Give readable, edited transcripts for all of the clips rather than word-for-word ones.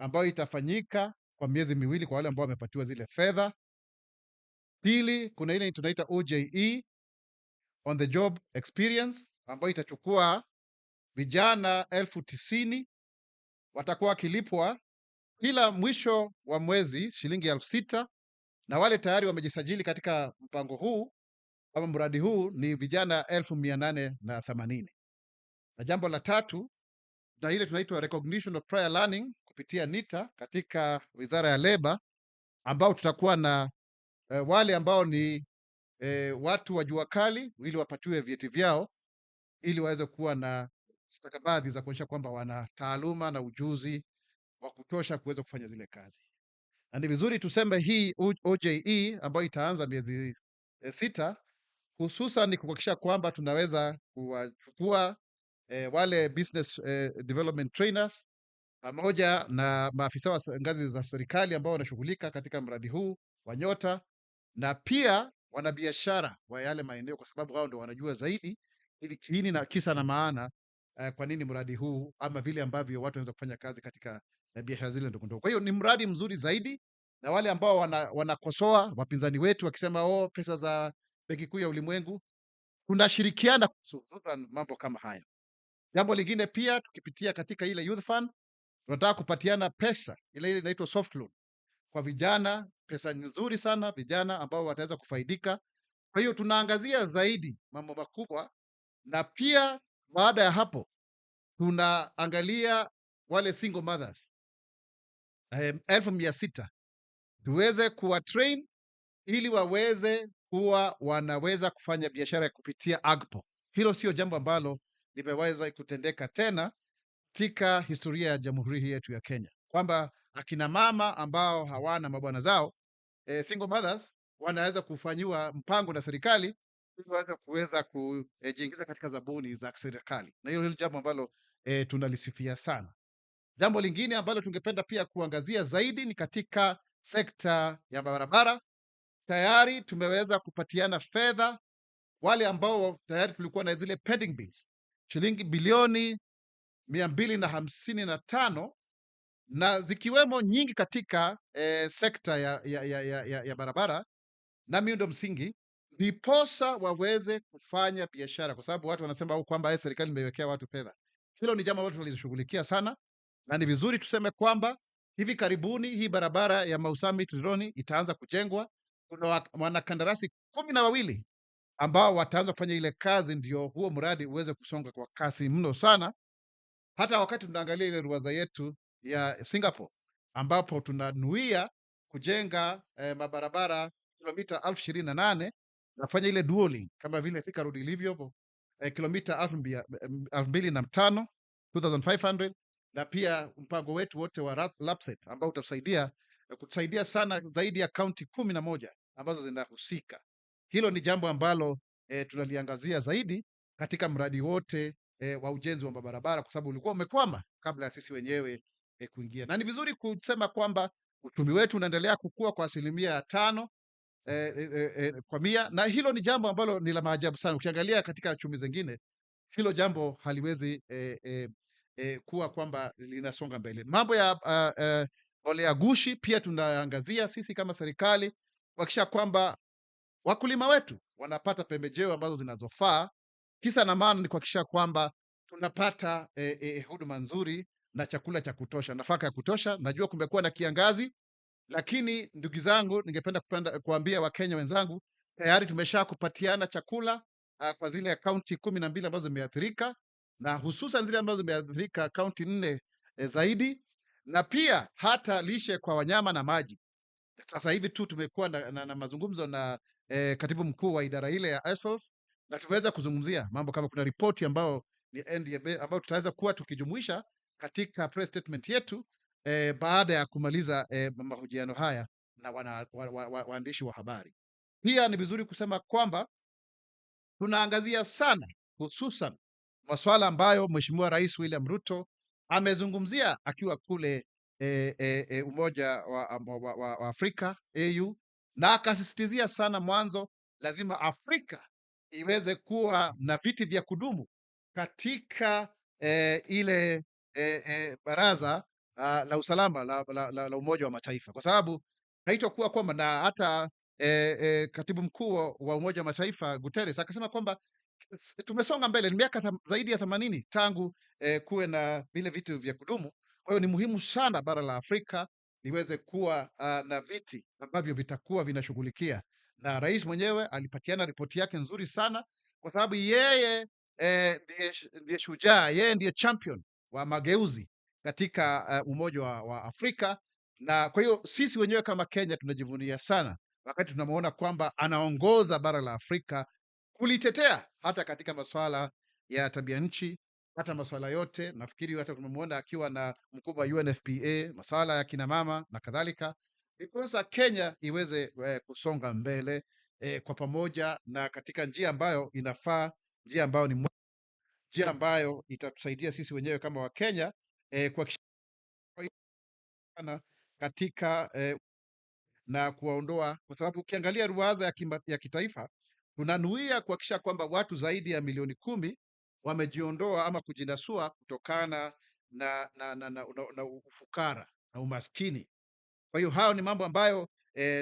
ambayo itafanyika kwa miezi miwili kwa wale ambao wamepatiwa zile fedha. Pili, kuna ile tunaita OJE, on the job experience, ambayo itachukua vijana 90,000 watakuwa wakilipwa kila mwisho wa mwezi shilingi 6,000, na wale tayari wamejisajili katika mpango huu ama mradi huu ni vijana 880. Na jambo la tatu, na ile tunaitwa recognition of prior learning kupitia NITA katika Wizara ya Leba, ambao tutakuwa na wale ambao ni watu wa jua kali ili wapatiwe vyeti vyao ili waweze kuwa na stakabadhi za kuonyesha kwamba wana taaluma na ujuzi wa kutosha kuweza kufanya zile kazi. Na ni vizuri tuseme hii OJE ambayo itaanza miezi 6, hususan ni kuhakikisha kwamba tunaweza kuwachukua wale business development trainers pamoja na maafisa wa ngazi za serikali ambao wanashughulika katika mradi huu wa Nyota, na pia wanabiashara wa yale maeneo, kwa sababu hao ndio wanajua zaidi ili kiini na kisa na maana kwa nini mradi huu ama vile ambavyo watu wanaweza kufanya kazi katika biashara zile ndogo ndogo. Kwa hiyo ni mradi mzuri zaidi, na wale ambao wanakosoa wapinzani wetu wakisema pesa za Benki Kuu ya Ulimwengu, tunashirikiana kuhusu mambo kama haya. Jambo lingine pia, tukipitia katika ile youth fund, tunataka kupatiana pesa ile inaitwa soft loan kwa vijana, pesa nzuri sana, vijana ambao wataweza kufaidika. Kwa hiyo tunaangazia zaidi mambo makubwa, na pia baada ya hapo tunaangalia wale single mothers 600,000 tuweze kuwa train ili waweze kuwa wanaweza kufanya biashara ya kupitia AGPO. Hilo sio jambo ambalo limeweza kutendeka tena katika historia ya jamhuri hii yetu ya Kenya, kwamba akina mama ambao hawana mabwana zao single mothers wanaweza kufanyiwa mpango na serikali ili kuweza kujiingiza katika zabuni za serikali, na hilo jambo ambalo tunalisifia sana. Jambo lingine ambalo tungependa pia kuangazia zaidi ni katika sekta ya barabara. Tayari tumeweza kupatiana fedha wale ambao tayari tulikuwa na zile pending bills shilingi bilioni 255, na zikiwemo nyingi katika sekta ya barabara na miundo msingi, ndiposa waweze kufanya biashara, kwa sababu watu wanasema kwamba serikali imewekea watu fedha. Hilo ni jambo ambalo tunalishughulikia sana, na ni vizuri tuseme kwamba hivi karibuni hii barabara ya Mau Summit Rironi itaanza kujengwa. Kuna wanakandarasi 12 ambao wataanza kufanya ile kazi, ndio huo mradi uweze kusonga kwa kasi mno sana. Hata wakati tunaangalia ile ruwaza yetu ya Singapore, ambapo tunanuia kujenga mabarabara kilomita 28,000 na kufanya ile dual kama vile Thika Road ilivyo kilomita 2,500 2500, na pia mpango wetu wote wa LAPSSET ambao utasaidia kutusaidia sana zaidi ya kaunti 11 ambazo zinahusika. Hilo ni jambo ambalo tunaliangazia zaidi katika mradi wote wa ujenzi wa barabara, kwa sababu ulikuwa umekwama kabla ya sisi wenyewe kuingia. Na ni vizuri kusema kwamba uchumi wetu unaendelea kukua kwa 5% kwa 100, na hilo ni jambo ambalo ni la maajabu sana. Ukiangalia katika chumi zingine, hilo jambo haliwezi kuwa kwamba linasonga mbele. Mambo ya mbolea gushi pia tunaangazia sisi kama serikali kuhakikisha kwamba wakulima wetu wanapata pembejeo ambazo zinazofaa. Kisa na maana ni kuhakikisha kwamba tunapata huduma nzuri na chakula cha kutosha, nafaka ya kutosha. Najua kumekuwa na kiangazi, lakini ndugu zangu, ningependa kuambia Wakenya wenzangu, tayari tumesha kupatiana chakula kwa zile kaunti 12 ambazo zimeathirika, na hususan zile ambazo zimeathirika kaunti 4 zaidi, na pia hata lishe kwa wanyama na maji. Sasa hivi tu tumekuwa na mazungumzo na katibu mkuu wa idara ile ya ASOS, na tumeweza kuzungumzia mambo kama kuna ripoti ambao ni NDMA ambao tutaweza kuwa tukijumuisha katika press statement yetu baada ya kumaliza mahojiano haya na waandishi wa habari. Pia ni vizuri kusema kwamba tunaangazia sana hususan masuala ambayo Mheshimiwa Rais William Ruto amezungumzia akiwa kule Umoja wa Afrika AU, na akasisitizia sana mwanzo, lazima Afrika iweze kuwa na viti vya kudumu katika ile baraza la usalama la Umoja wa Mataifa, kwa sababu haitakuwa kwamba na hata katibu mkuu wa Umoja wa Mataifa Guterres akasema kwamba tumesonga mbele, ni miaka zaidi ya 80 tangu kuwe na vile vitu vya kudumu. Kwa hiyo ni muhimu sana bara la Afrika liweze kuwa na viti ambavyo vitakuwa vinashughulikia, na rais mwenyewe alipatiana ripoti yake nzuri sana, kwa sababu yeye ndiye shujaa, yeye ndiye champion wa mageuzi katika Umoja wa Afrika. Na kwa hiyo sisi wenyewe kama Kenya tunajivunia sana wakati tunamuona kwamba anaongoza bara la Afrika kulitetea hata katika masuala ya tabia nchi, hata masuala yote. Nafikiri hata tumemwona akiwa na mkubwa wa UNFPA, masuala ya kina mama na kadhalika, ndiposa Kenya iweze kusonga mbele kwa pamoja na katika njia ambayo inafaa, njia ambayo ni njia ambayo itatusaidia sisi wenyewe kama Wakenya kwa sana katika na kuwaondoa, kwa sababu ukiangalia ruwaza ya kitaifa tunanuia kuhakikisha kwamba watu zaidi ya milioni 10 wamejiondoa ama kujinasua kutokana na ufukara na umaskini. Kwa hiyo hayo ni mambo ambayo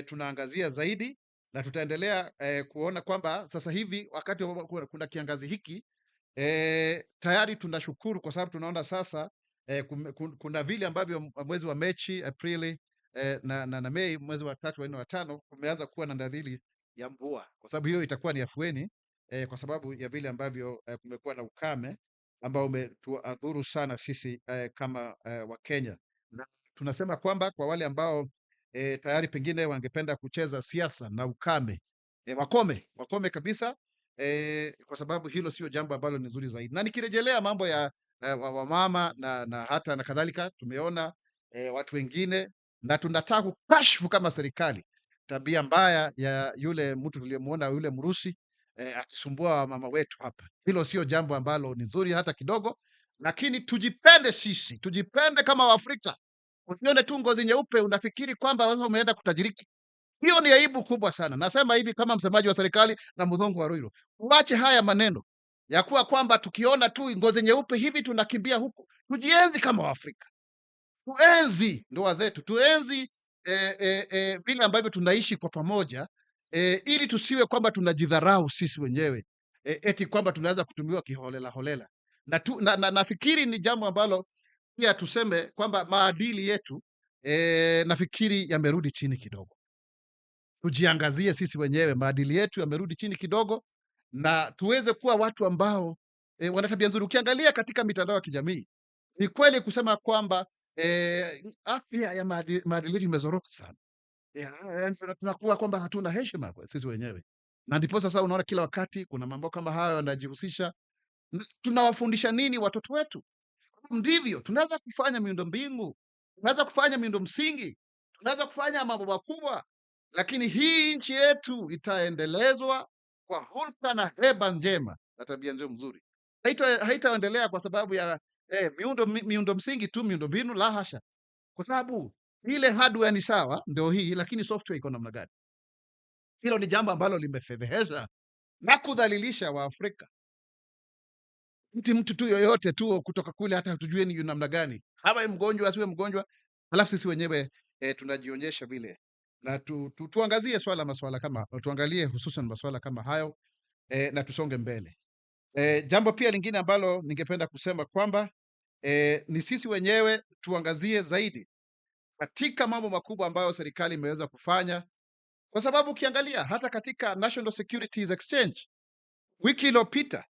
tunaangazia zaidi, na tutaendelea kuona kwamba sasa hivi wakati kuna kiangazi hiki tayari tunashukuru kwa sababu tunaona sasa kuna vile ambavyo mwezi wa Machi, Aprili na Mei, mwezi wa 3, wa 4, wa 5 kumeanza kuwa na dalili ya mvua, kwa sababu hiyo itakuwa ni afueni kwa sababu ya vile ambavyo kumekuwa na ukame ambao umetuadhuru sana sisi kama Wakenya. Na tunasema kwamba kwa wale ambao tayari pengine wangependa kucheza siasa na ukame, wakome kabisa, kwa sababu hilo sio jambo ambalo ni nzuri zaidi. Na nikirejelea mambo ya wamama na hata na kadhalika, tumeona watu wengine, na tunataka kukashfu kama serikali tabia mbaya ya yule mtu tuliyemwona, yule Mrusi akisumbua mama wetu hapa. Hilo sio jambo ambalo ni nzuri hata kidogo, lakini tujipende sisi, tujipende kama Waafrika. Usione tu ngozi nyeupe unafikiri kwamba wewe umeenda kutajiriki. Hiyo ni aibu kubwa sana. Nasema hivi kama msemaji wa serikali na Muthongo wa Ruiru, uache haya maneno ya kuwa kwamba tukiona tu ngozi nyeupe hivi tunakimbia huku. Tujienzi kama Waafrika, tuenzi ndoa zetu, tuenzi vile ambavyo tunaishi kwa pamoja, ili tusiwe kwamba tunajidharau sisi wenyewe eti kwamba tunaweza kutumiwa kiholela holela. Nafikiri ni jambo ambalo pia tuseme kwamba maadili yetu nafikiri yamerudi chini kidogo. Tujiangazie sisi wenyewe, maadili yetu yamerudi chini kidogo, na tuweze kuwa watu ambao wana tabia nzuri. Ukiangalia katika mitandao ya kijamii, ni kweli kusema kwamba afya ya maadili yetu imezorota sana. Tunakuwa kwamba hatuna heshima kwa sisi wenyewe, na ndipo sasa unaona kila wakati kuna mambo kama hayo yanajihusisha. Tunawafundisha nini watoto wetu? Ndivyo tunaweza kufanya miundombinu, tunaweza kufanya miundo msingi, tunaweza kufanya mambo makubwa, lakini hii nchi yetu itaendelezwa kwa hulka na heba njema na tabia njema nzuri. Haitaendelea kwa sababu ya miundo msingi tu, miundo mbinu, la hasha. Kwa sababu ile hardware ni sawa, ndio hii, lakini software iko namna gani? Hilo ni jambo ambalo limefedhehesha na kudhalilisha Waafrika. Mtu tu yoyote tu kutoka kule, hata hatujui ni namna gani, awe mgonjwa asiwe mgonjwa, halafu sisi wenyewe tunajionyesha vile. Na tuangazie masuala kama, tuangalie hususan masuala kama hayo na tusonge mbele. Jambo pia lingine ambalo ningependa kusema kwamba ni sisi wenyewe tuangazie zaidi katika mambo makubwa ambayo serikali imeweza kufanya, kwa sababu ukiangalia hata katika National Securities Exchange wiki iliyopita,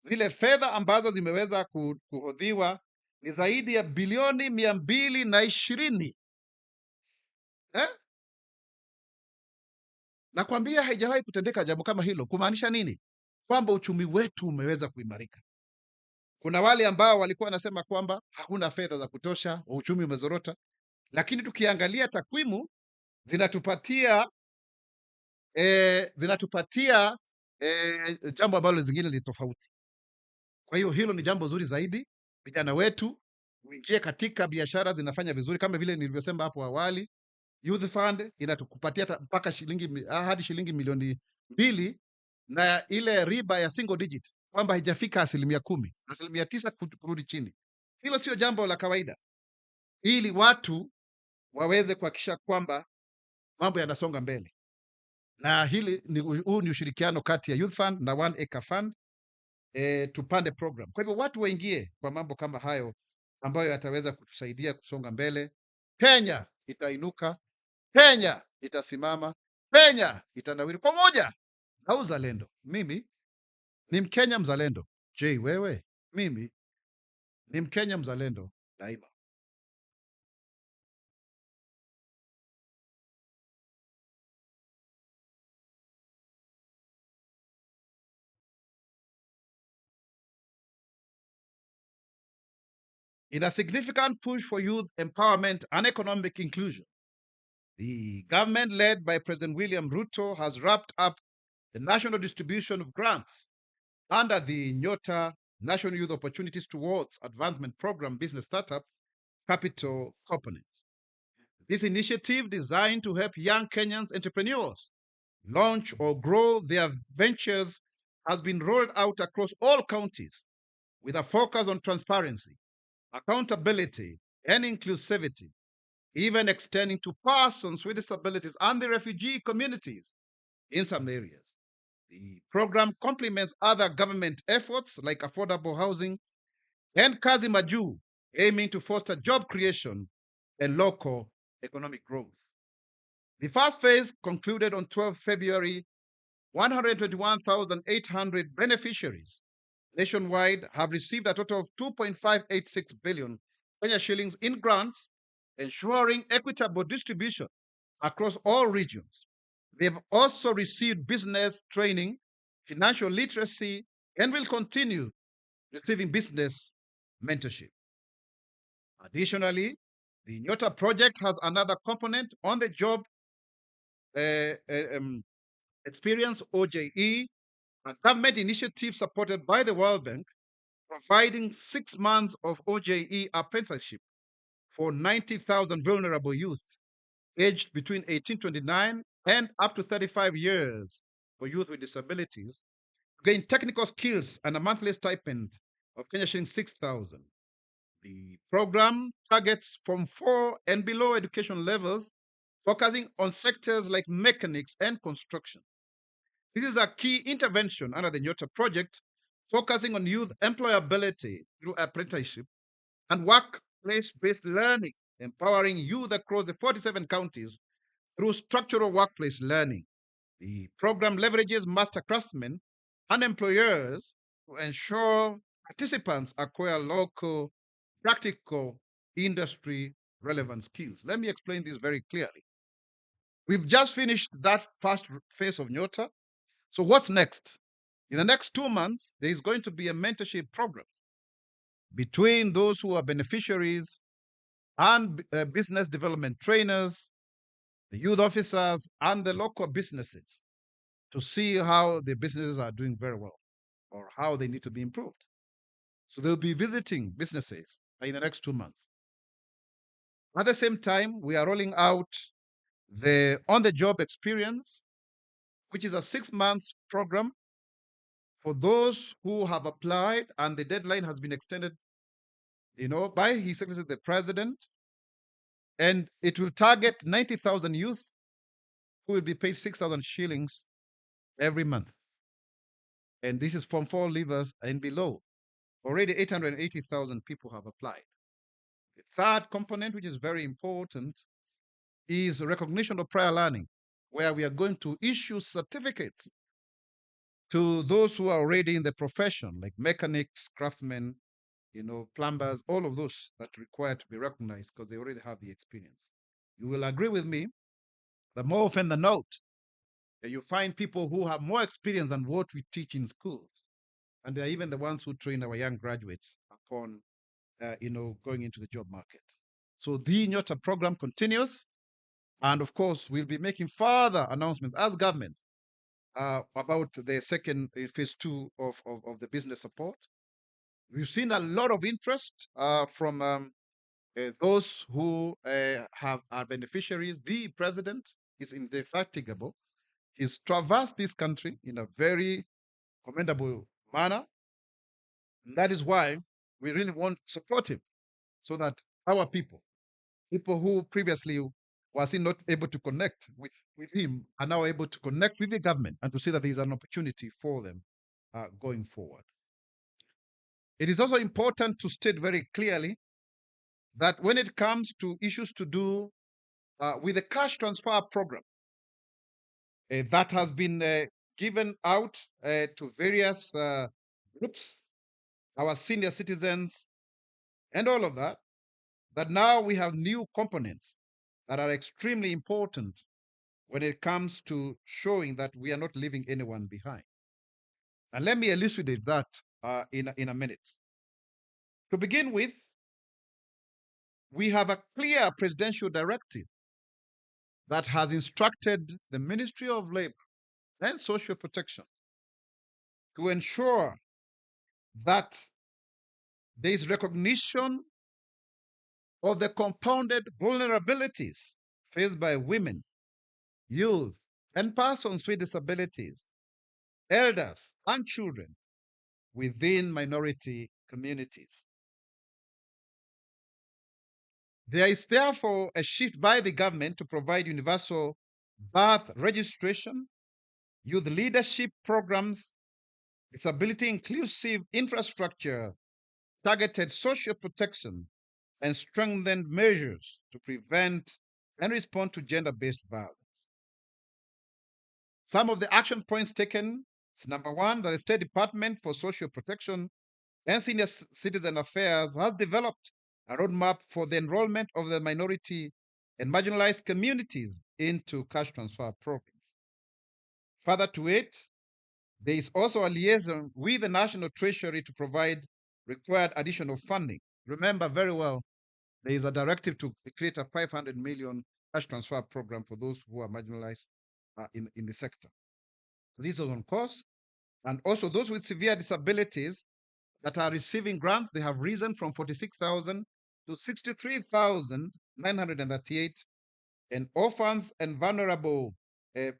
zile fedha ambazo zimeweza kuhodhiwa ni zaidi ya bilioni 220. Nakwambia haijawahi kutendeka jambo kama hilo. Kumaanisha nini? Kwamba uchumi wetu umeweza kuimarika. Kuna wale ambao walikuwa wanasema kwamba hakuna fedha za kutosha, uchumi umezorota, lakini tukiangalia takwimu zinatupatia jambo ambalo zingine ni tofauti. Kwa hiyo hilo ni jambo zuri zaidi. Vijana wetu uingie katika biashara zinafanya vizuri, kama vile nilivyosema hapo awali. Youth Fund inatukupatia mpaka hadi shilingi milioni 2, na ile riba ya single digit kwamba haijafika 10%, 9% kurudi chini. Hilo sio jambo la kawaida. ili watu waweze kuhakikisha kwamba mambo yanasonga mbele. Na huu ni ushirikiano kati ya Youth Fund na One Acre Fund, tupande program. Kwa hivyo watu waingie kwa mambo kama hayo ambayo yataweza kutusaidia kusonga mbele. Kenya itainuka, Kenya itasimama, Kenya itanawiri pamoja na uzalendo. Mimi ni Mkenya mzalendo. Je, wewe? Mimi ni Mkenya mzalendo daima. In a significant push for youth empowerment and economic inclusion, the government led by President William Ruto has wrapped up the national distribution of grants under the Nyota National Youth Opportunities Towards Advancement Program Business Startup Capital Component. This initiative, designed to help young Kenyans entrepreneurs launch or grow their ventures, has been rolled out across all counties with a focus on transparency, accountability, and inclusivity, even extending to persons with disabilities and the refugee communities in some areas. The program complements other government efforts like affordable housing and Kazi Maju, aiming to foster job creation and local economic growth. The first phase concluded on 12 February. 121,800 beneficiaries nationwide have received a total of 2.586 billion Kenya shillings in grants, ensuring equitable distribution across all regions. They've also received business training, financial literacy, and will continue receiving business mentorship. Additionally, the Nyota project has another component on the job uh, uh, um, experience, OJE, a government initiative supported by the World Bank, providing 6 months of OJE apprenticeship for 90,000 vulnerable youth aged between 1829 and up to 35 years for youth with disabilities to gain technical skills and a monthly stipend of Kenya shilling 6,000. The program targets from 4 and below education levels, focusing on sectors like mechanics and construction. This is a key intervention under the Nyota project, focusing on youth employability through apprenticeship and workplace-based learning, empowering youth across the 47 counties through structural workplace learning. The program leverages master craftsmen and employers to ensure participants acquire local, practical, industry relevant skills. Let me explain this very clearly. We've just finished that first phase of Nyota. So what's next? In the next 2 months, there is going to be a mentorship program between those who are beneficiaries and business development trainers, the youth officers, and the local businesses to see how the businesses are doing very well or how they need to be improved. So they'll be visiting businesses in the next 2 months. At the same time, we are rolling out the on-the-job experience, which is a 6 months program for those who have applied, and the deadline has been extended, by His Excellency the President, and it will target 90,000 youth who will be paid 6,000 shillings every month. And this is from 4 leavers and below. Already 880,000 people have applied. The third component, which is very important, is recognition of prior learning, where we are going to issue certificates to those who are already in the profession, like mechanics, craftsmen, plumbers, all of those that require to be recognized because they already have the experience. You will agree with me that more often than not, you find people who have more experience than what we teach in schools. And they're even the ones who train our young graduates upon, going into the job market. So the Nyota program continues. And of course, we'll be making further announcements as government about the second phase 2 of the business support. We've seen a lot of interest from those who are beneficiaries. The president is indefatigable. He's traversed this country in a very commendable manner. And that is why we really want to support him so that our people People who previously was not able to connect with him are now able to connect with the government and to see that there is an opportunity for them going forward. It is also important to state very clearly that when it comes to issues to do with the cash transfer program that has been given out to various groups, our senior citizens, and all of that, that now we have new components that are extremely important when it comes to showing that we are not leaving anyone behind. And let me elucidate that in a minute. To begin with, we have a clear presidential directive that has instructed the Ministry of Labor and Social Protection to ensure that there is recognition of the compounded vulnerabilities faced by women, youth, and persons with disabilities, elders, and children within minority communities. There is therefore a shift by the government to provide universal birth registration, youth leadership programs, disability inclusive infrastructure, targeted social protection, and strengthened measures to prevent and respond to gender based violence. Some of the action points taken is number one, that the State Department for Social Protection and Senior Citizen Affairs has developed a roadmap for the enrollment of the minority and marginalized communities into cash transfer programs. Further to it, there is also a liaison with the National Treasury to provide required additional funding. Remember very well, there is a directive to create a 500 million cash transfer program for those who are marginalized in the sector. This is on course. And also those with severe disabilities that are receiving grants, they have risen from 46,000 to 63,938. And orphans and vulnerable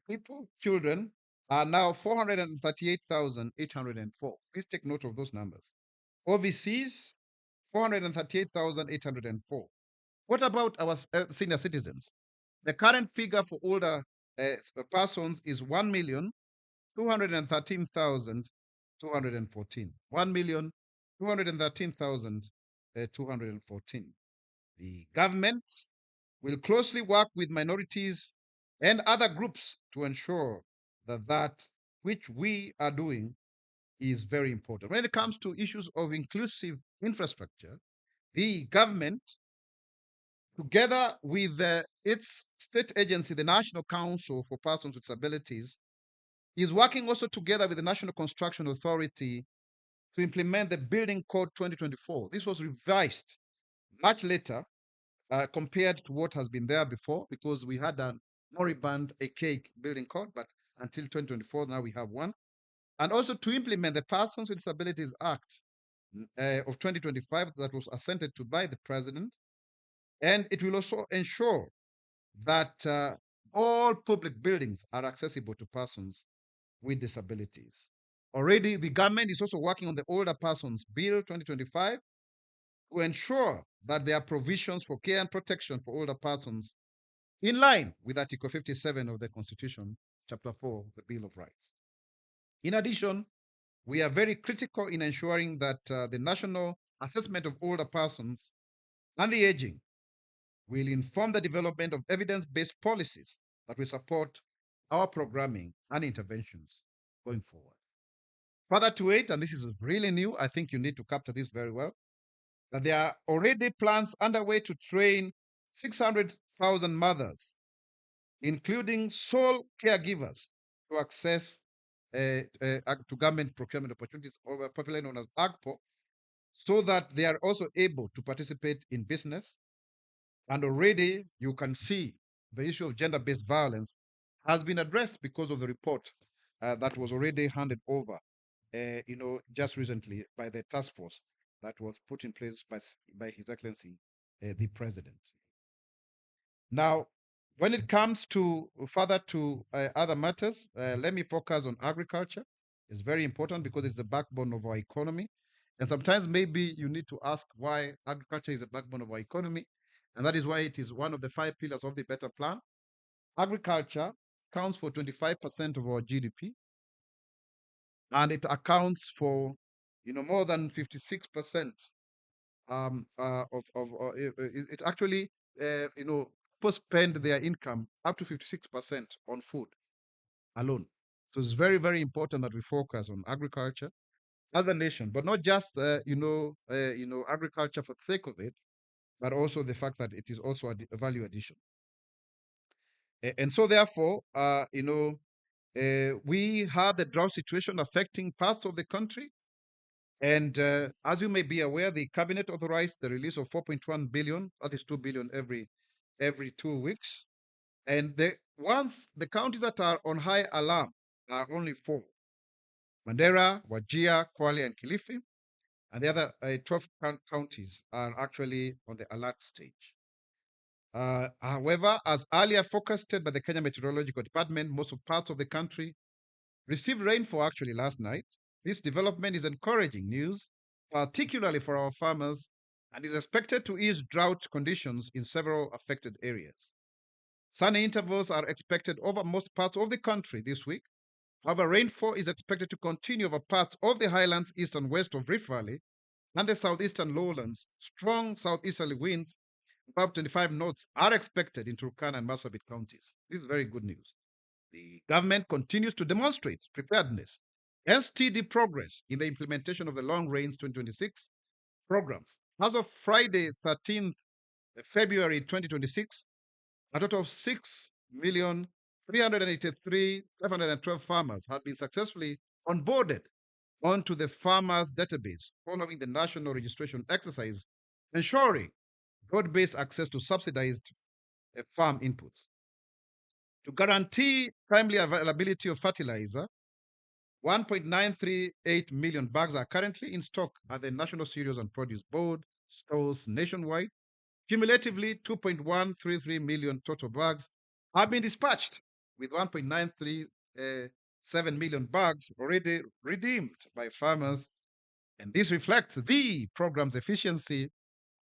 people, children, are now 438,804. Please take note of those numbers. Overseas, 438,804. What about our senior citizens? The current figure for older persons is 1,213,214. 1,213,214. The government will closely work with minorities and other groups to ensure that that which we are doing is very important. When it comes to issues of inclusive infrastructure, the government, together with its state agency, the National Council for Persons with Disabilities, is working also together with the National Construction Authority to implement the Building Code 2024. This was revised much later compared to what has been there before, because we had a moribund, archaic building code, but until 2024, now we have one. And also to implement the Persons with Disabilities Act of 2025 that was assented to by the president. And it will also ensure that all public buildings are accessible to persons with disabilities. Already, the government is also working on the Older Persons Bill 2025 to ensure that there are provisions for care and protection for older persons in line with Article 57 of the Constitution, Chapter 4, the Bill of Rights. In addition, we are very critical in ensuring that the national assessment of older persons and the aging will inform the development of evidence-based policies that will support our programming and interventions going forward. Further to it, and this is really new, I think you need to capture this very well, that there are already plans underway to train 600,000 mothers, including sole caregivers, to access to government procurement opportunities, or popularly known as AGPO, so that they are also able to participate in business. And already you can see the issue of gender-based violence has been addressed because of the report that was already handed over, just recently by the task force that was put in place by His Excellency the President. Now, when it comes to further to other matters, let me focus on agriculture. It's very important because it's the backbone of our economy. And sometimes maybe you need to ask why agriculture is the backbone of our economy. and that is why it is one of the 5 pillars of the Better Plan. Agriculture accounts for 25% of our GDP, and it accounts for, more than 56% it actually, people spend their income up to 56% on food alone. So it's very, very important that we focus on agriculture as a nation, but not just, agriculture for the sake of it, but also the fact that it is also a value addition. And so, therefore, we have the drought situation affecting parts of the country. And as you may be aware, the cabinet authorized the release of 4.1 billion, that is 2 billion every 2 weeks. And the counties that are on high alarm are only four: Mandera, Wajir, Kwale, and Kilifi. And the other 12 counties are actually on the alert stage. However, as earlier forecasted by the Kenya Meteorological Department, most of parts of the country received rainfall actually last night. This development is encouraging news, particularly for our farmers, and is expected to ease drought conditions in several affected areas. Sunny intervals are expected over most parts of the country this week. However, rainfall is expected to continue over parts of the highlands east and west of Rift Valley and the southeastern lowlands. Strong southeasterly winds above 25 knots are expected in Turkana and Marsabit counties. This is very good news. The government continues to demonstrate preparedness and steady progress in the implementation of the Long Range 2026 programs. As of Friday, 13th February 2026, a total of 6,383,512 farmers had been successfully onboarded onto the farmers database following the national registration exercise, ensuring broad-based access to subsidized farm inputs. To guarantee timely availability of fertilizer, 1.938 million bags are currently in stock at the National Cereals and Produce Board stores nationwide. Cumulatively, 2.133 million total bags have been dispatched, with 1.937 million bags already redeemed by farmers. And this reflects the program's efficiency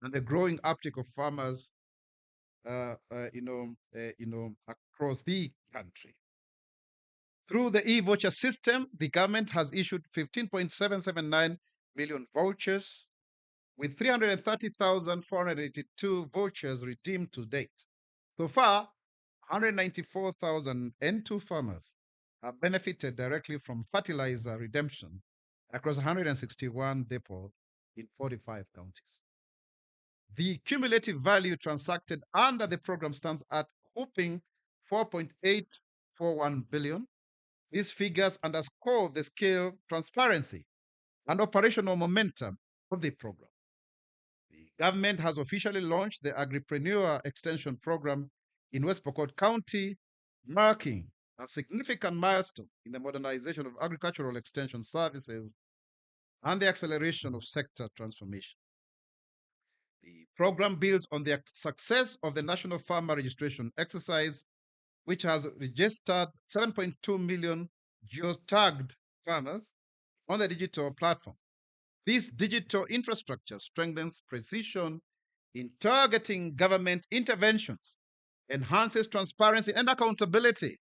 and the growing uptake of farmers, across the country. Through the e-voucher system, the government has issued 15.779 million vouchers, with 330,482 vouchers redeemed to date. So far, 194,002 farmers have benefited directly from fertilizer redemption across 161 depots in 45 counties. The cumulative value transacted under the program stands at whopping 4.841 billion. These figures underscore the scale, transparency, and operational momentum of the program. The government has officially launched the Agripreneur Extension Program in West Pokot County, marking a significant milestone in the modernization of agricultural extension services and the acceleration of sector transformation. The program builds on the success of the National Farmer Registration Exercise, which has registered 7.2 million geotagged farmers on the digital platform. This digital infrastructure strengthens precision in targeting government interventions, enhances transparency and accountability,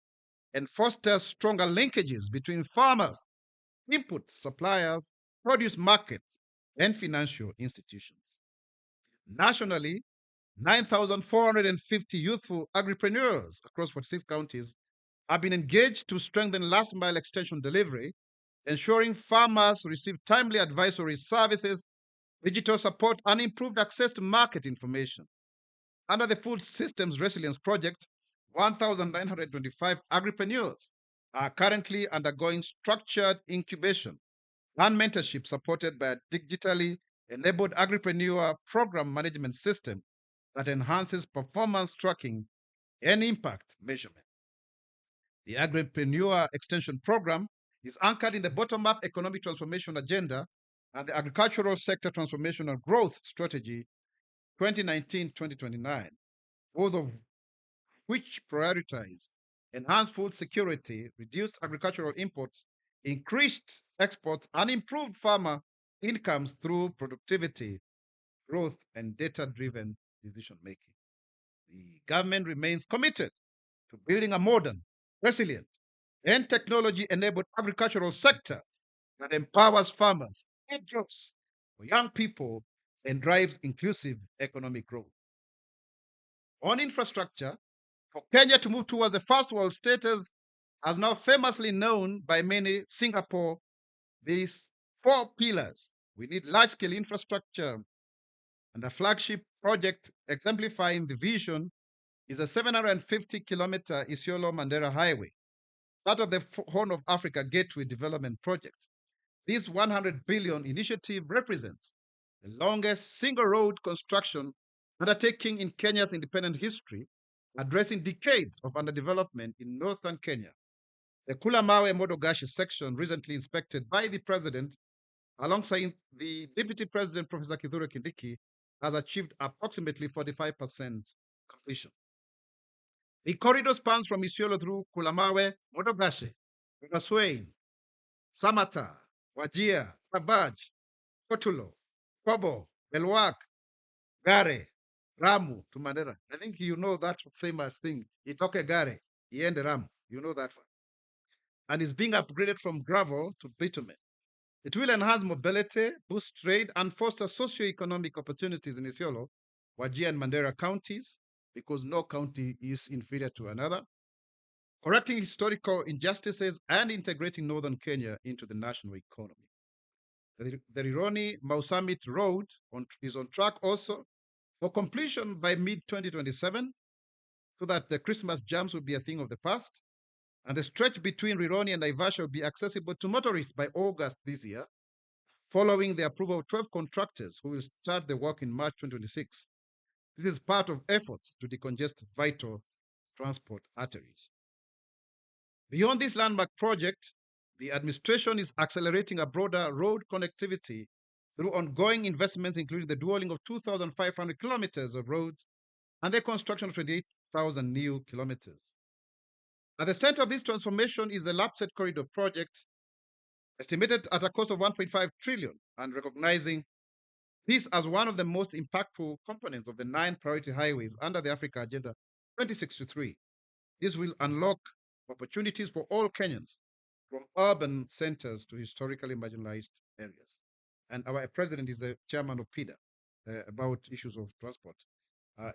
and fosters stronger linkages between farmers, input suppliers, produce markets, and financial institutions. Nationally, 9,450 youthful agripreneurs across 46 counties have been engaged to strengthen last mile extension delivery, ensuring farmers receive timely advisory services, digital support, and improved access to market information. Under the Food Systems Resilience Project, 1,925 agripreneurs are currently undergoing structured incubation and mentorship supported by a digitally enabled agripreneur program management system that enhances performance tracking and impact measurement. The Agripreneur Extension Program is anchored in the bottom-up economic transformation agenda and the Agricultural Sector Transformation and Growth Strategy 2019-2029, both of which prioritize enhanced food security, reduced agricultural imports, increased exports, and improved farmer incomes through productivity, growth, and data-driven decision making. government remains committed to building a modern, resilient, and technology-enabled agricultural sector that empowers farmers, creates jobs for young people, and drives inclusive economic growth. On infrastructure, for Kenya to move towards a first world status, as now famously known by many, Singapore, these four pillars. We need large scale infrastructure, and a flagship project exemplifying the vision is a 750-kilometer Isiolo Mandera Highway, part of the Horn of Africa Gateway Development Project. This 100 billion initiative represents the longest single road construction undertaking in Kenya's independent history, addressing decades of underdevelopment in northern Kenya. The Kulamawe Modogashi section, recently inspected by the president alongside the deputy president, Professor Kithure Kindiki, has achieved approximately 45% completion. The corridor spans from Isiolo through Kulamawe, Modogashi, Swain, Samata, Wajir, Kabaj, Kotulo, Kobo, Belwak, Gare, Ramu to Mandera. I think you know that famous thing. Itoke Gare, Iende Ramu. You know that one. And is being upgraded from gravel to bitumen. It will enhance mobility, boost trade, and foster socio-economic opportunities in Isiolo, Wajir, and Mandera counties, because no county is inferior to another, correcting historical injustices and integrating northern Kenya into the national economy. The Rironi Mau Summit Road is on track also for completion by mid-2027, so that the Christmas jams will be a thing of the past, and the stretch between Rironi and Naivasha will be accessible to motorists by August this year, following the approval of 12 contractors who will start the work in March 2026. This is part of efforts to decongest vital transport arteries. Beyond this landmark project, the administration is accelerating a broader road connectivity through ongoing investments, including the dualing of 2,500 kilometers of roads and the construction of 28,000 new kilometers. At the center of this transformation is the Lapset Corridor project, estimated at a cost of 1.5 trillion, and recognizing this as one of the most impactful components of the 9 priority highways under the Africa Agenda 2063. This will unlock opportunities for all Kenyans, from urban centers to historically marginalized areas. And our president is the chairman of PIDA about issues of transport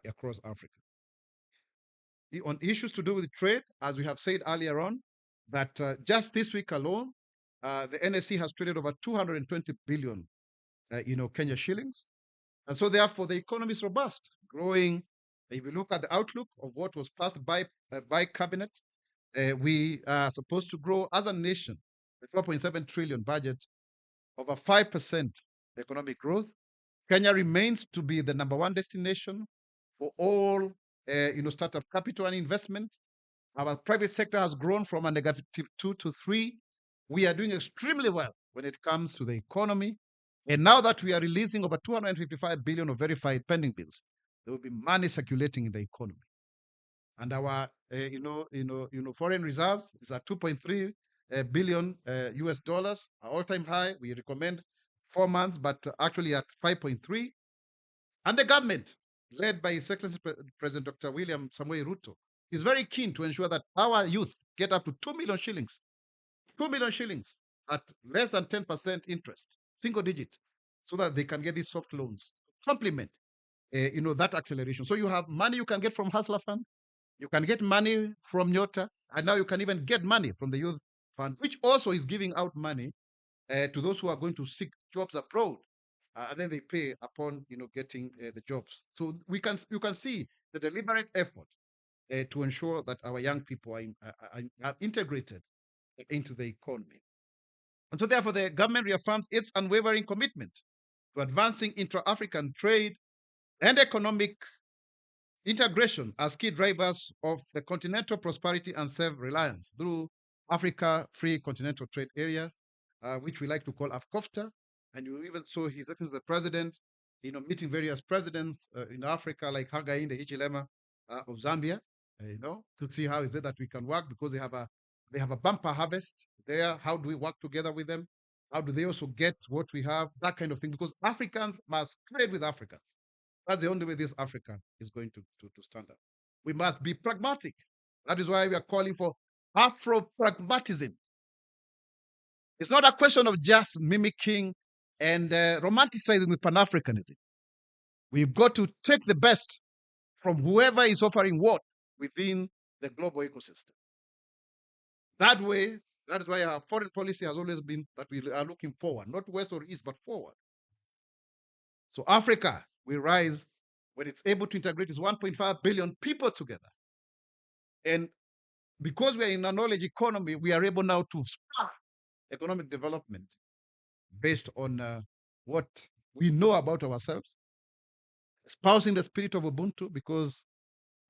across Africa. On issues to do with trade, as we have said earlier on, that just this week alone, the NSC has traded over 220 billion, Kenya shillings. And so therefore, the economy is robust, growing. If you look at the outlook of what was passed by cabinet, we are supposed to grow as a nation, a 4.7 trillion budget, over 5% economic growth. Kenya remains to be the number one destination for all, startup capital and investment. Our private sector has grown from a -2 to 3. We are doing extremely well when it comes to the economy. And now that we are releasing over 255 billion of verified pending bills, there will be money circulating in the economy. And our, foreign reserves is at 2.3 billion US dollars, an all-time high. We recommend 4 months, but actually at 5.3. And the government, led by His Excellency President Dr. William Samoei Ruto, is very keen to ensure that our youth get up to 2 million shillings, 2 million shillings at less than 10% interest, single digit, so that they can get these soft loans, complement, that acceleration. So you have money you can get from Hustler Fund, you can get money from Nyota, and now you can even get money from the Youth Fund, which also is giving out money to those who are going to seek jobs abroad, and then they pay upon getting the jobs. So you can see the deliberate effort to ensure that our young people are integrated into the economy. And so therefore the government reaffirms its unwavering commitment to advancing intra-African trade and economic integration as key drivers of the continental prosperity and self-reliance through Africa Free Continental Trade Area, which we like to call AFCOFTA. And you even saw His Excellency the President, meeting various presidents in Africa, like Hakainde Hichilema of Zambia, to see how is it that we can work, because they have a bumper harvest there. How do we work together with them? How do they also get what we have? That kind of thing, because Africans must trade with Africans. That's the only way this Africa is going to stand up. We must be pragmatic. That is why we are calling for Afro-pragmatism. It's not a question of just mimicking and romanticizing with Pan-Africanism. We've got to take the best from whoever is offering what within the global ecosystem. That way, that is why our foreign policy has always been that we are looking forward, not west or east, but forward. So Africa will rise when it's able to integrate its 1.5 billion people together. And because we are in a knowledge economy, we are able now to spark economic development based on what we know about ourselves, espousing the spirit of Ubuntu, because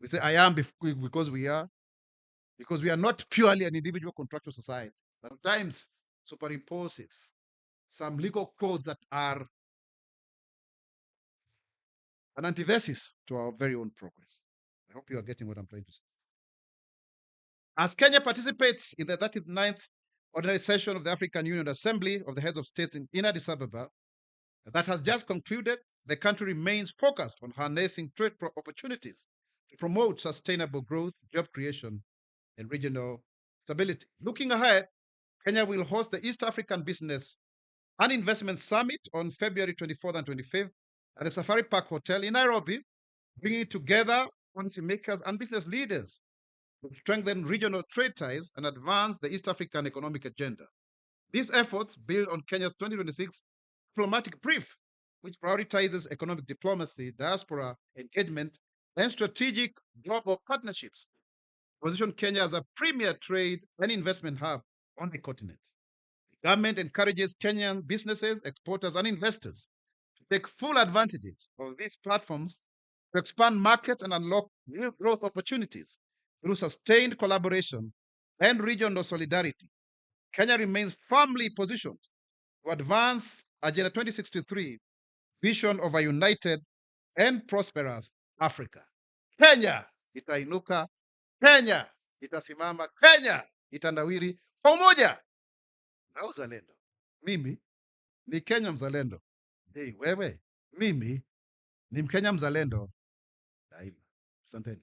we say, I am because we are not purely an individual contractual society. Sometimes superimposes some legal codes that are an antithesis to our very own progress. I hope you are getting what I'm trying to say. As Kenya participates in the 39th Ordinary Session of the African Union Assembly of the Heads of States in Addis Ababa, that has just concluded, the country remains focused on harnessing trade opportunities to promote sustainable growth, job creation, and regional stability. Looking ahead, Kenya will host the East African Business and Investment Summit on February 24th and 25th at the Safari Park Hotel in Nairobi, bringing together policymakers and business leaders to strengthen regional trade ties and advance the East African economic agenda. These efforts build on Kenya's 2026 diplomatic brief, which prioritizes economic diplomacy, diaspora engagement, and strategic global partnerships, position Kenya as a premier trade and investment hub on the continent. The government encourages Kenyan businesses, exporters, and investors to take full advantages of these platforms to expand markets and unlock new growth opportunities through sustained collaboration and regional solidarity. Kenya remains firmly positioned to advance Agenda 2063 vision of a united and prosperous Africa. Kenya itainuka, Kenya itasimama, Kenya itanawiri kwa umoja na uzalendo. Mimi ni Kenya mzalendo. Hey, wewe, mimi ni Mkenya mzalendo daima. Asanteni.